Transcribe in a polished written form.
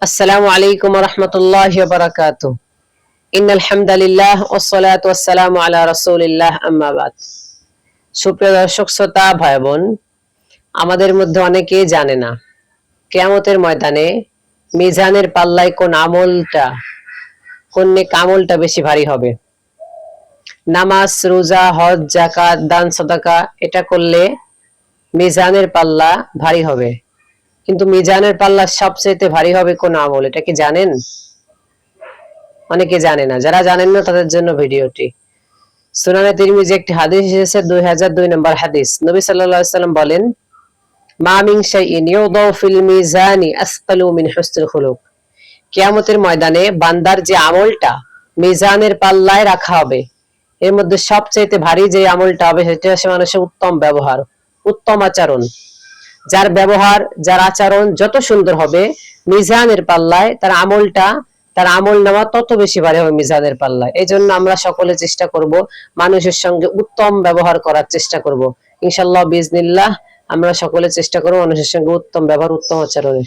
আসসালামু আলাইকুম ওয়া রাহমাতুল্লাহি ওয়া বারাকাতুহু। ইন্নাল হামদালিল্লাহ ওয়াস সালাতু ওয়াস সালামু আলা রাসূলিল্লাহ আম্মা বাদ। সুপ্রিয় দর্শক শ্রোতা ভাই বোন, আমাদের মধ্যে অনেকেই জানে না কিয়ামতের ময়দানে মিজানের পাল্লায় কোন নেক আমলটা বেশি ভারী হবে। নামাজ, রোজা, হজ, যাকাত, দান, সাদাকা এটা করলে মিজানের পাল্লা ভারী হবে, কিন্তু মিজানের পাল্লা সবচেয়ে ভারী হবে কোন আমল, এটা কি জানেন? অনেকে জানে না। যারা জানেন না তাদের জন্য ভিডিওটি। সুনানে তিরমিজি একটি হাদিস এসেছে, 2002 নম্বর হাদিস। নবী সাল্লাল্লাহু আলাইহি সাল্লাম বলেন, মা মিন শাইইন ইউদাউ ফিল মিজানি আসকালু মিন হুসনিল খুলুক। কিয়ামতের ময়দানে বান্দার যে আমলটা মিজানের পাল্লায় রাখা হবে, এর মধ্যে সবচেয়ে ভারী যে আমলটা হবে সেটা হচ্ছে মানুষের উত্তম ব্যবহার, উত্তম আচরণ। যার ব্যবহার, যার আচরণ যত সুন্দর হবে, মিজানের পাল্লায় তার আমল নামা তত বেশি ভারী হবে মিজানের পাল্লায়। এই জন্য আমরা সকলে চেষ্টা করব মানুষের সঙ্গে উত্তম ব্যবহার করার চেষ্টা করব। ইনশাআল্লাহ বিইজনিল্লাহ আমরা সকলে চেষ্টা করব মানুষের সঙ্গে উত্তম ব্যবহার, উত্তম আচরণের।